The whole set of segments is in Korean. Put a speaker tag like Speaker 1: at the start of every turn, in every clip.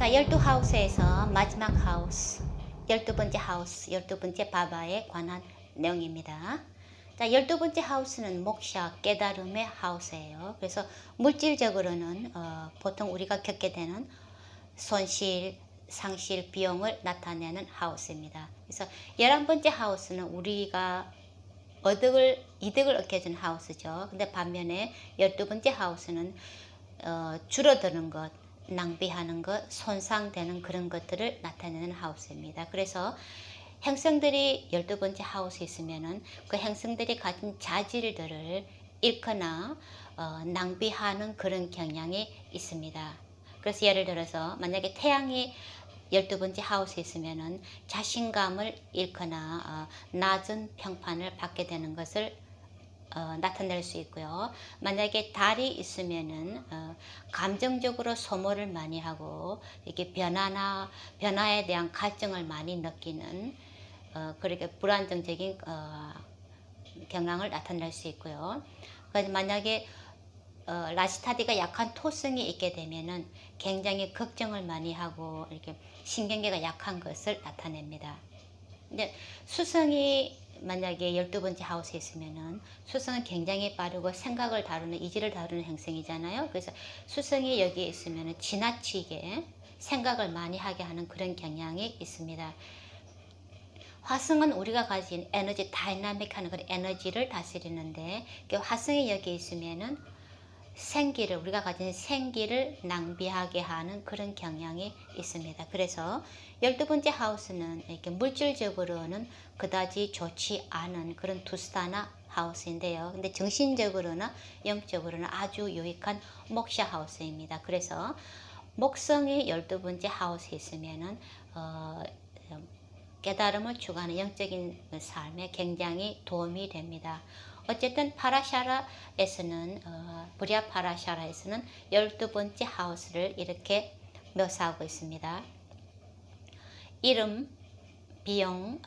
Speaker 1: 자, 12하우스에서 마지막 하우스, 12번째 하우스, 12번째 바바에 관한 내용입니다. 자, 12번째 하우스는 목샤, 깨달음의 하우스예요. 그래서 물질적으로는 보통 우리가 겪게 되는 손실, 상실, 비용을 나타내는 하우스입니다. 그래서 11번째 하우스는 우리가 이득을 얻게 해준 하우스죠. 근데 반면에 12번째 하우스는 줄어드는 것, 낭비하는 것, 손상되는 그런 것들을 나타내는 하우스입니다. 그래서 행성들이 12번째 하우스에 있으면은 그 행성들이 가진 자질들을 잃거나 낭비하는 그런 경향이 있습니다. 그래서 예를 들어서 만약에 태양이 12번째 하우스에 있으면은 자신감을 잃거나 낮은 평판을 받게 되는 것을 나타낼 수 있고요. 만약에 달이 있으면은 감정적으로 소모를 많이 하고 이렇게 변화에 대한 갈증을 많이 느끼는 그렇게 불안정적인 경향을 나타낼 수 있고요. 만약에 라시타디가 약한 토성이 있게 되면은 굉장히 걱정을 많이 하고 이렇게 신경계가 약한 것을 나타냅니다. 근데 수성이 만약에 12번째 하우스에 있으면은 수성은 굉장히 빠르고 생각을 다루는 이지를 다루는 행성이잖아요. 그래서 수성이 여기에 있으면은 지나치게 생각을 많이 하게 하는 그런 경향이 있습니다. 화성은 우리가 가진 에너지 다이나믹하는 그런 에너지를 다스리는데 화성이 여기 있으면은 우리가 가진 생기를 낭비하게 하는 그런 경향이 있습니다. 그래서 12번째 하우스는 이렇게 물질적으로는 그다지 좋지 않은 그런 두스타나 하우스인데요. 근데 정신적으로나 영적으로는 아주 유익한 목샤 하우스입니다. 그래서 목성이 12번째 하우스에 있으면은 깨달음을 추구하는 영적인 삶에 굉장히 도움이 됩니다. 어쨌든 파라샤라에서는 브리아 파라샤라에서는 12번째 하우스를 이렇게 묘사하고 있습니다. 이름, 비용,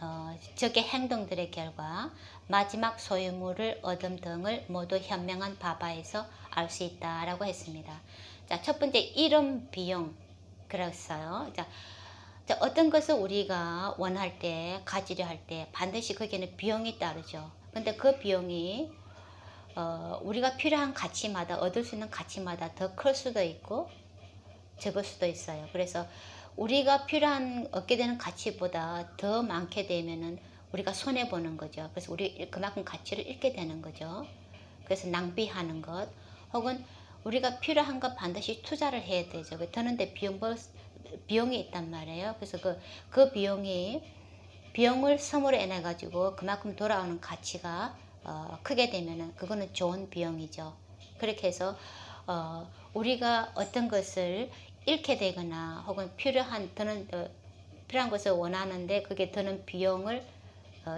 Speaker 1: 적의 행동들의 결과, 마지막 소유물을 얻음 등을 모두 현명한 바바에서 알 수 있다라고 했습니다. 자, 첫 번째 이름, 비용 그랬어요. 자, 어떤 것을 우리가 원할 때, 가지려 할 때 반드시 거기에는 비용이 따르죠. 근데 그 비용이 우리가 필요한 가치마다, 얻을 수 있는 가치마다 더 클 수도 있고 적을 수도 있어요. 그래서 우리가 얻게 되는 가치보다 더 많게 되면은 우리가 손해보는 거죠. 그래서 우리 그만큼 가치를 잃게 되는 거죠. 그래서 낭비하는 것, 혹은 우리가 필요한 것 반드시 투자를 해야 되죠. 드는데 비용이 있단 말이에요. 그래서 그 비용을 선물로 인해 가지고 그만큼 돌아오는 가치가 크게 되면은 그거는 좋은 비용이죠. 그렇게 해서 우리가 어떤 것을 잃게 되거나 혹은 필요한 것을 원하는데 그게 드는 비용을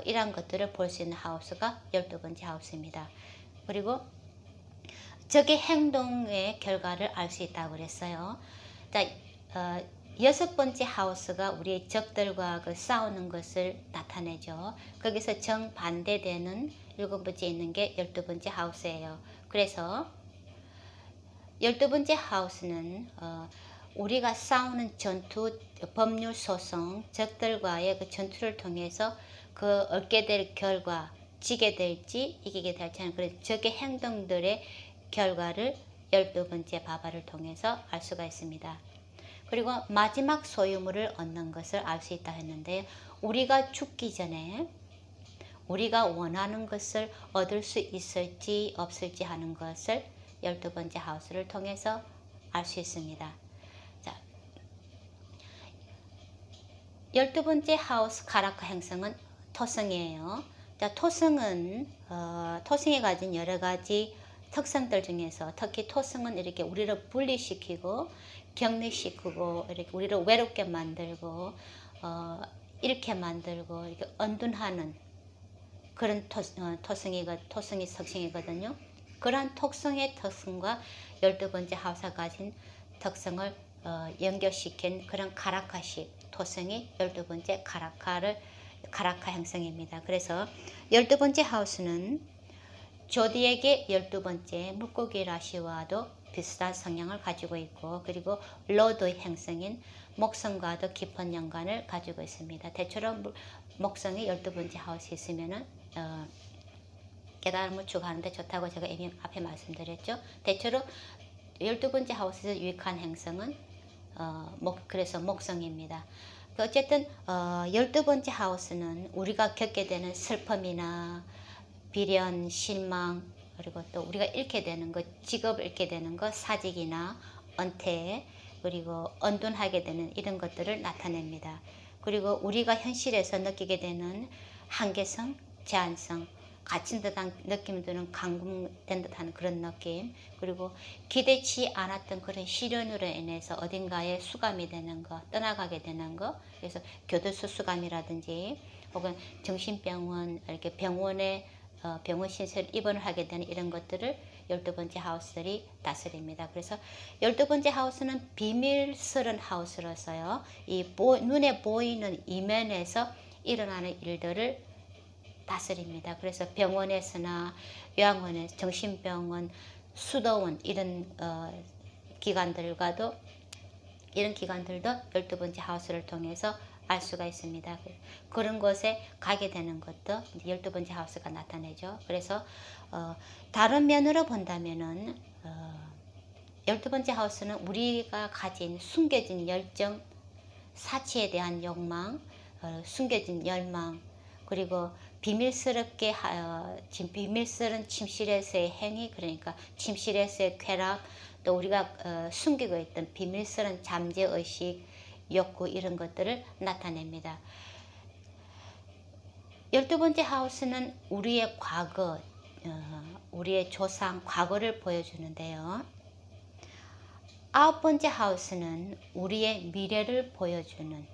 Speaker 1: 이러한 것들을 볼 수 있는 하우스가 12번째 하우스입니다. 그리고 적의 행동의 결과를 알 수 있다고 그랬어요. 자, 6번째 하우스가 우리의 적들과 싸우는 것을 나타내죠. 거기서 정반대되는 7번째 있는 게 12번째 하우스예요. 그래서 12번째 하우스는 우리가 싸우는 전투, 법률 소송, 적들과의 그 전투를 통해서 얻게 될 결과, 지게 될지 이기게 될지 하는 그런 적의 행동들의 결과를 12번째 바바를 통해서 알 수가 있습니다. 그리고 마지막 소유물을 얻는 것을 알 수 있다 했는데, 우리가 죽기 전에 우리가 원하는 것을 얻을 수 있을지 없을지 하는 것을 12번째 하우스를 통해서 알 수 있습니다. 자, 12번째 하우스 카라카 행성은 토성이에요. 자, 토성이 가진 여러 가지 특성들 중에서 특히 토성은 이렇게 우리를 분리시키고 격리시키고 이렇게 우리를 외롭게 만들고 잃게 만들고 이렇게 언둔하는 그런 토성이 특성이거든요. 그러한 토성의 특성과 12번째 하우스가 가진 특성을 연결시킨 그런 카라카식 토성이 12번째 카라카 행성입니다. 그래서 12번째 하우스는 조디에게 12번째 물고기 라시와도 비슷한 성향을 가지고 있고, 그리고 로드의 행성인 목성과도 깊은 연관을 가지고 있습니다. 대체로 목성이 12번째 하우스에 있으면은 깨달음을 추구하는데 좋다고 제가 이미 앞에 말씀드렸죠. 대체로 12번째 하우스에서 유익한 행성은 그래서 목성입니다. 어쨌든 12번째 하우스는 우리가 겪게 되는 슬픔이나 비련, 실망, 그리고 또 우리가 잃게 되는 것, 직업을 잃게 되는 것, 사직이나 은퇴, 그리고 언둔하게 되는 이런 것들을 나타냅니다. 그리고 우리가 현실에서 느끼게 되는 한계성, 제한성, 갇힌 듯한 느낌이 드는 감금된 듯한 그런 느낌, 그리고 기대치 않았던 그런 시련으로 인해서 어딘가에 수감이 되는 거, 떠나가게 되는 거, 그래서 교도소 수감이라든지 혹은 정신병원, 이렇게 병원에 병원 신설 입원을 하게 되는 이런 것들을 12번째 하우스들이 다스립니다. 그래서 12번째 하우스는 비밀스러운 하우스로서요, 이 눈에 보이는 이면에서 일어나는 일들을 다스립니다. 그래서 병원에서나 요양원에서 정신병원, 수도원 이런 기관들과도 이런 기관들도 12번째 하우스를 통해서 알 수가 있습니다. 그런 곳에 가게 되는 것도 12번째 하우스가 나타내죠. 그래서 다른 면으로 본다면은 12번째 하우스는 우리가 가진 숨겨진 열정, 사치에 대한 욕망, 숨겨진 열망, 그리고 비밀스럽게 비밀스러운 침실에서의 행위, 그러니까 침실에서의 쾌락, 또 우리가 숨기고 있던 비밀스러운 잠재의식, 욕구 이런 것들을 나타냅니다. 12번째 하우스는 우리의 과거, 우리의 조상, 과거를 보여주는데요. 9번째 하우스는 우리의 미래를 보여주는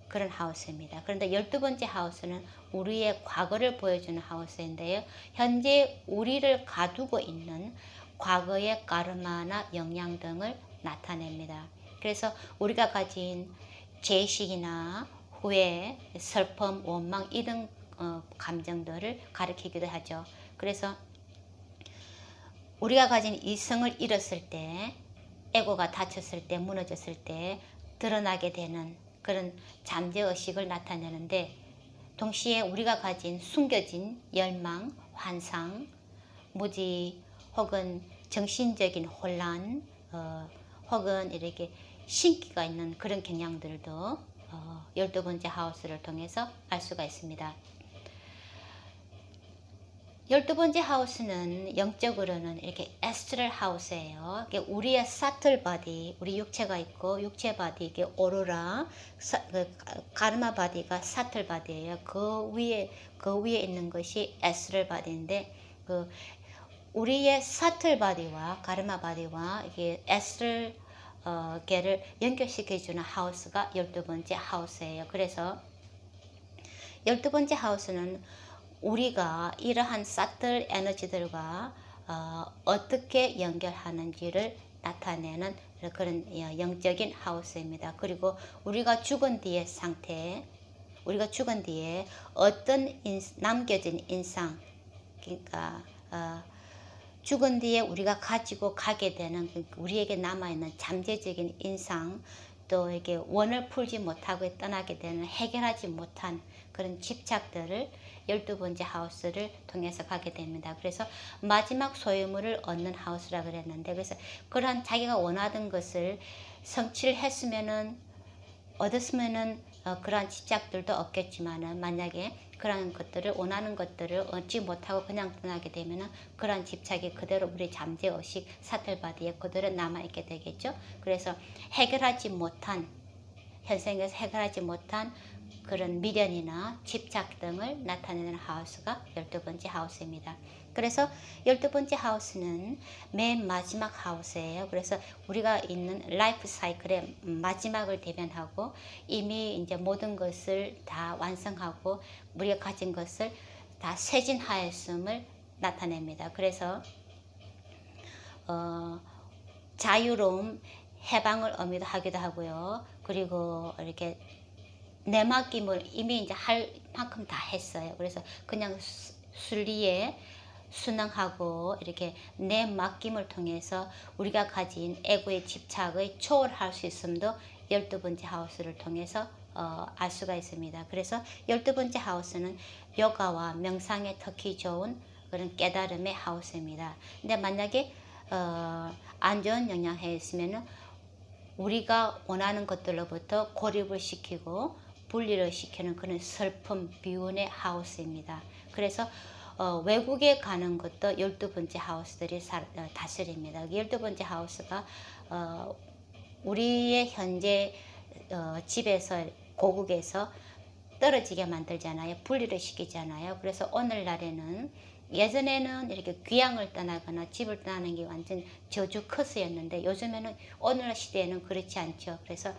Speaker 1: 그런 하우스입니다. 그런데 12번째 하우스는 우리의 과거를 보여주는 하우스인데요. 현재 우리를 가두고 있는 과거의 까르마나 영향 등을 나타냅니다. 그래서 우리가 가진 죄의식이나 후회, 슬픔, 원망 이런 감정들을 가리키기도 하죠. 그래서 우리가 가진 이성을 잃었을 때, 에고가 다쳤을 때, 무너졌을 때 드러나게 되는 그런 잠재의식을 나타내는데, 동시에 우리가 가진 숨겨진 열망, 환상, 무지 혹은 정신적인 혼란, 혹은 이렇게 신기가 있는 그런 경향들도 12번째 하우스를 통해서 알 수가 있습니다. 12번째 하우스는 영적으로는 이렇게 에스트럴 하우스예요. 우리의 사틀 바디, 우리 육체가 있고 육체 바디, 이게 오로라, 가르마 바디가 사틀 바디예요. 그 위에 있는 것이 에스트럴 바디인데, 우리의 사틀 바디와 가르마 바디와 이게 에스트럴 계를 연결시켜주는 하우스가 12번째 하우스예요. 그래서 12번째 하우스는 우리가 이러한 사틀 에너지들과 어떻게 연결하는지를 나타내는 그런 영적인 하우스입니다. 그리고 우리가 죽은 뒤의 상태, 우리가 죽은 뒤에 어떤 남겨진 인상, 그러니까 죽은 뒤에 우리가 가지고 가게 되는 우리에게 남아있는 잠재적인 인상, 또 이게 원을 풀지 못하고 떠나게 되는 해결하지 못한 그런 집착들을 12번째 하우스를 통해서 가게 됩니다. 그래서 마지막 소유물을 얻는 하우스라 그랬는데, 그래서 그러한 자기가 원하던 것을 성취를 했으면은, 얻었으면은 그러한 집착들도 없겠지만은, 만약에 그러한 것들을 원하는 것들을 얻지 못하고 그냥 떠나게 되면은 그러한 집착이 그대로 우리 잠재의식 사틀바디에 그대로 남아있게 되겠죠. 그래서 해결하지 못한, 현생에서 해결하지 못한 그런 미련이나 집착 등을 나타내는 하우스가 12번째 하우스입니다. 그래서 12번째 하우스는 맨 마지막 하우스예요. 그래서 우리가 있는 라이프 사이클의 마지막을 대변하고, 이미 이제 모든 것을 다 완성하고 우리가 가진 것을 다 세진하였음을 나타냅니다. 그래서 자유로움, 해방을 의미하기도 하고요. 그리고 이렇게 내맡김을 이미 이제 할 만큼 다 했어요. 그래서 그냥 순리에 순응하고 이렇게 내맡김을 통해서 우리가 가진 에고의 집착을 초월할 수 있음도 12번째 하우스를 통해서 알 수가 있습니다. 그래서 12번째 하우스는 요가와 명상에 특히 좋은 그런 깨달음의 하우스입니다. 근데 만약에 안 좋은 영향에 있으면 우리가 원하는 것들로부터 고립을 시키고 분리를 시키는 그런 슬픔, 비운의 하우스입니다. 그래서 외국에 가는 것도 12번째 하우스들이 다스립니다. 12번째 하우스가 우리의 현재 집에서 고국에서 떨어지게 만들잖아요. 분리를 시키잖아요. 그래서 오늘날에는 예전에는 이렇게 귀향을 떠나거나 집을 떠나는 게 완전 저주 커스였는데 요즘에는 오늘 시대에는 그렇지 않죠. 그래서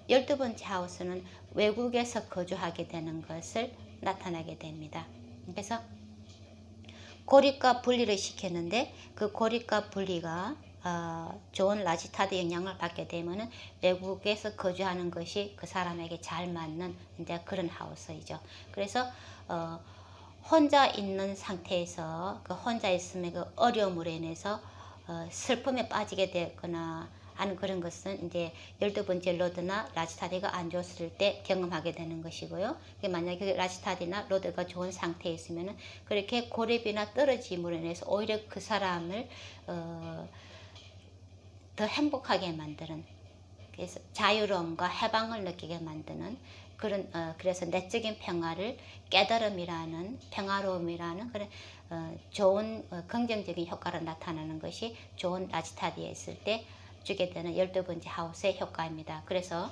Speaker 1: 12번째 하우스는 외국에서 거주하게 되는 것을 나타나게 됩니다. 그래서 고립과 분리를 시켰는데 그 고립과 분리가 좋은 라지타드 영향을 받게 되면은 외국에서 거주하는 것이 그 사람에게 잘 맞는 이제 그런 하우스이죠. 그래서 혼자 있는 상태에서 그 혼자 있으면 그 어려움으로 인해서 슬픔에 빠지게 되거나 하는 그런 것은 이제 12번째 로드나 라지타디가 안 좋았을 때 경험하게 되는 것이고요. 만약에 라지타디나 로드가 좋은 상태에 있으면 그렇게 고립이나 떨어짐으로 인해서 오히려 그 사람을 더 행복하게 만드는, 그래서 자유로움과 해방을 느끼게 만드는 그런 그래서 내적인 평화를 깨달음이라는 평화로움이라는 그런 좋은 긍정적인 효과로 나타나는 것이 좋은 라지타디에 있을 때 주게 되는 12번째 하우스의 효과입니다. 그래서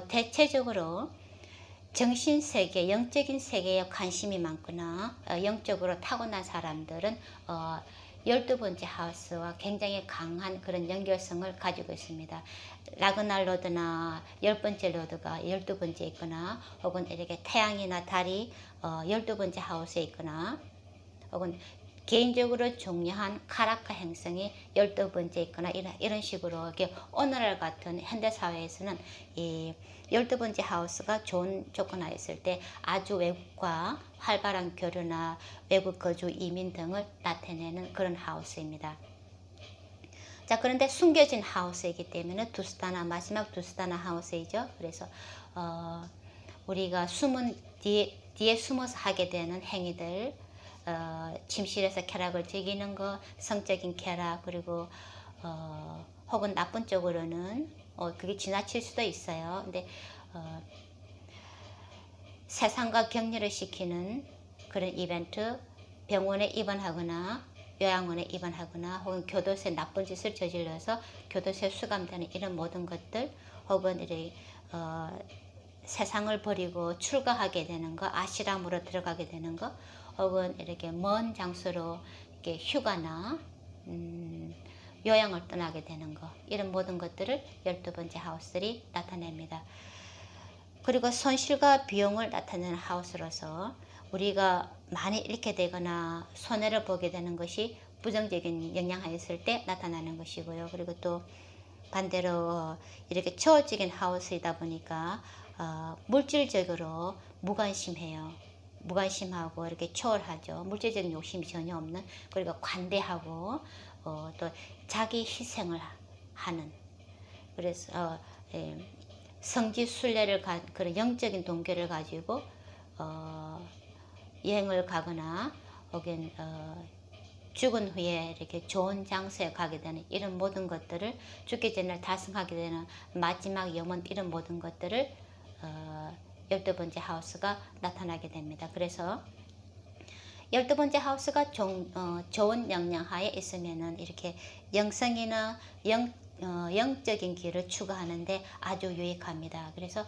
Speaker 1: 대체적으로 정신세계, 영적인 세계에 관심이 많거나 영적으로 타고난 사람들은 12번째 하우스와 굉장히 강한 그런 연결성을 가지고 있습니다. 라그날 로드나 10번째 로드가 12번째 있거나 혹은 이렇게 태양이나 달이 12번째 하우스에 있거나 혹은 개인적으로 중요한 카라카 행성이 12번째 있거나 이런 식으로 이렇게 오늘날 같은 현대사회에서는 이 12번째 하우스가 좋은 조건하에 있을 때 아주 외국과 활발한 교류나 외국 거주 이민 등을 나타내는 그런 하우스입니다. 자, 그런데 숨겨진 하우스이기 때문에 두스타나, 마지막 두스타나 하우스이죠. 그래서 우리가 숨은 뒤에 숨어서 하게 되는 행위들, 침실에서 쾌락을 즐기는 것, 성적인 쾌락, 그리고 혹은 나쁜 쪽으로는 그게 지나칠 수도 있어요. 근데 세상과 격려를 시키는 그런 이벤트, 병원에 입원하거나 요양원에 입원하거나 혹은 교도소에 나쁜 짓을 저질러서 교도소에 수감되는 이런 모든 것들, 혹은 이렇게 세상을 버리고 출가하게 되는 거, 아시람으로 들어가게 되는 거, 혹은 이렇게 먼 장소로 이렇게 휴가나 요양을 떠나게 되는 거, 이런 모든 것들을 12번째 하우스들이 나타냅니다. 그리고 손실과 비용을 나타내는 하우스로서 우리가 많이 잃게 되거나 손해를 보게 되는 것이 부정적인 영향이 있을 때 나타나는 것이고요. 그리고 또 반대로 이렇게 초월적인 하우스이다 보니까 물질적으로 무관심해요. 무관심하고 이렇게 초월하죠. 물질적인 욕심이 전혀 없는, 그리고 관대하고 또 자기 희생을 하는, 그래서 성지 순례를 그런 영적인 동기를 가지고 여행을 가거나 혹은 죽은 후에 이렇게 좋은 장소에 가게 되는 이런 모든 것들을, 죽기 전에 달성하게 되는 마지막 영원, 이런 모든 것들을 12번째 하우스가 나타나게 됩니다. 그래서 12번째 하우스가 좋은 영향하에 있으면은 이렇게 영성이나 영적인 길을 추구하는데 아주 유익합니다. 그래서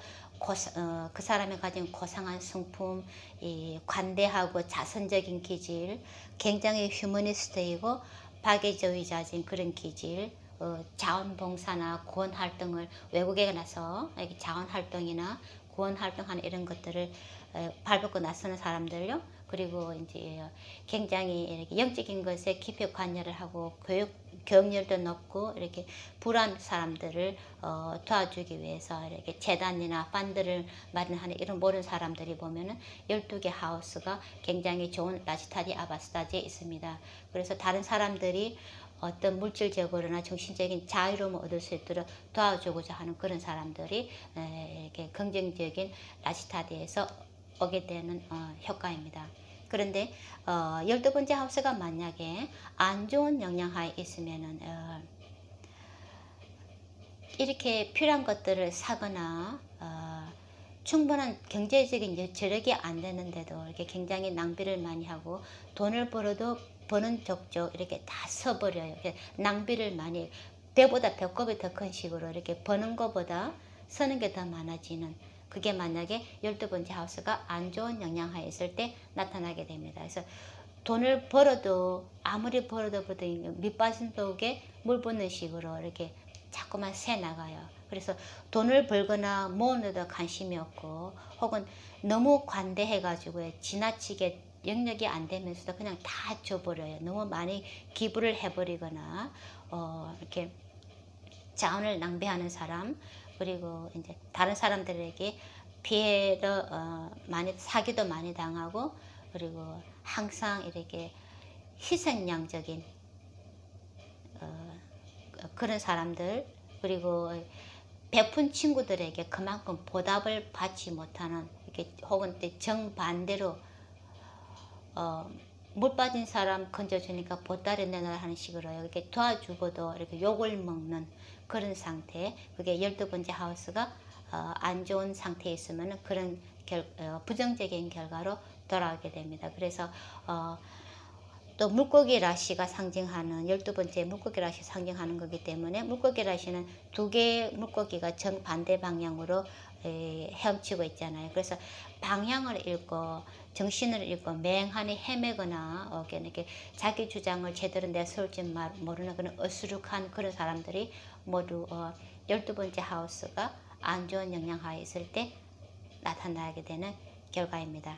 Speaker 1: 그 사람이 가진 고상한 성품, 이 관대하고 자선적인 기질, 굉장히 휴머니스트이고 박애주의자진 그런 기질, 자원봉사나 구원활동을, 외국에 나서 자원활동이나 구원활동하는 이런 것들을 발벗고 나서는 사람들요. 그리고 이제 굉장히 이렇게 영적인 것에 깊이 관여를 하고 교육열도 높고 이렇게 불안 사람들을 도와주기 위해서 이렇게 재단이나 펀드를 마련하는 이런 모든 사람들이 보면은 12개 하우스가 굉장히 좋은 라지타디 아바스타지에 있습니다. 그래서 다른 사람들이 어떤 물질적으로나 정신적인 자유로움을 얻을 수 있도록 도와주고자 하는 그런 사람들이 이렇게 긍정적인 라시타드에서 오게 되는 효과입니다. 그런데 12번째 하우스가 만약에 안 좋은 영향하에 있으면은 이렇게 필요한 것들을 사거나 충분한 경제적인 저력이 안 되는데도 이렇게 굉장히 낭비를 많이 하고 돈을 벌어도 버는 족족 이렇게 다 써버려요. 이렇게 낭비를 많이 배보다 배꼽이 더 큰 식으로 이렇게 버는 것보다 쓰는 게 더 많아지는 그게 만약에 12번째 하우스가 안 좋은 영향하에 있을 때 나타나게 됩니다. 그래서 돈을 벌어도 아무리 벌어도 밑빠진 독에 물 붓는 식으로 이렇게 자꾸만 새 나가요. 그래서 돈을 벌거나 모으는데 관심이 없고 혹은 너무 관대해가지고 지나치게 영역이 안 되면서도 그냥 다 줘버려요. 너무 많이 기부를 해버리거나 이렇게 자원을 낭비하는 사람 그리고 이제 다른 사람들에게 피해를 많이 사기도 많이 당하고 그리고 항상 이렇게 희생양적인 그런 사람들 그리고 베푼 친구들에게 그만큼 보답을 받지 못하는 이렇게 혹은 정반대로 물 빠진 사람 건져주니까 보따리 내놔 하는 식으로 이렇게 도와주고도 이렇게 욕을 먹는 그런 상태 그게 12번째 하우스가 안 좋은 상태에 있으면 그런 부정적인 결과로 돌아오게 됩니다. 그래서 또 물고기 라시가 상징하는 12번째 물고기 라시 상징하는 거기 때문에 물고기 라시는 두 개의 물고기가 정반대 방향으로 헤엄치고 있잖아요. 그래서 방향을 잃고 정신을 잃고 맹하니 헤매거나 이렇게 자기 주장을 제대로 내세울지 모르는 그런 어수룩한 그런 사람들이 모두 12번째 하우스가 안 좋은 영향하에 있을 때 나타나게 되는 결과입니다.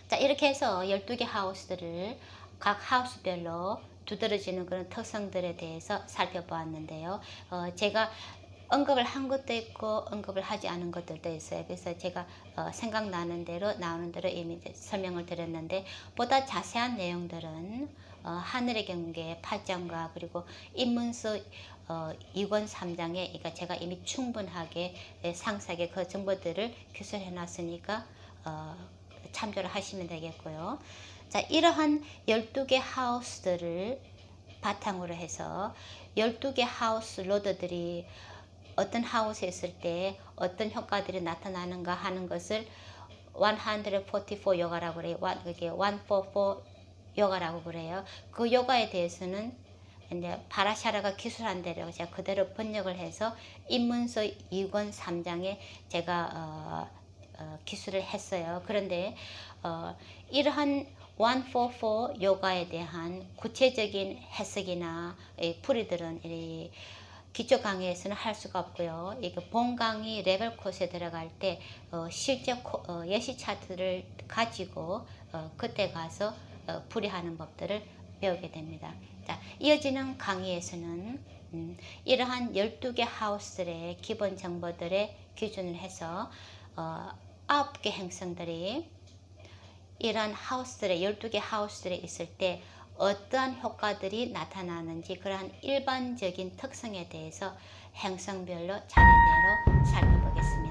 Speaker 1: 자, 이렇게 해서 12개 하우스들을 각 하우스별로 두드러지는 그런 특성들에 대해서 살펴보았는데요. 제가 언급을 한 것도 있고 언급을 하지 않은 것들도 있어요. 그래서 제가 생각나는 대로 나오는 대로 이미 이제 설명을 드렸는데 보다 자세한 내용들은 하늘의 경계 8장과 그리고 입문서 2권 3장에 그러니까 제가 이미 충분하게 상세하게 그 정보들을 기술해 놨으니까 참조를 하시면 되겠고요. 자, 이러한 12개 하우스들을 바탕으로 해서 12개 하우스 로드들이 어떤 하우스에 있을 때 어떤 효과들이 나타나는가 하는 것을 144 요가라고 그래요. 이게 144 요가라고 그래요. 그 요가에 대해서는 이제 파라샤라가 기술한 대로 제가 그대로 번역을 해서 입문서 2권 3장에 제가 기술을 했어요. 그런데 이러한 144 요가에 대한 구체적인 해석이나 풀이들은 기초 강의에서는 할 수가 없고요. 이거 본 강의 레벨 코스에 들어갈 때 실제 예시 차트를 가지고 그때 가서 풀이하는 법들을 배우게 됩니다. 자, 이어지는 강의에서는 이러한 12개 하우스들의 기본 정보들의 기준을 해서 9개 행성들이 이러한 하우스들의 12개 하우스들에 있을 때 어떠한 효과들이 나타나는지 그러한 일반적인 특성에 대해서 행성별로 차례대로 살펴보겠습니다.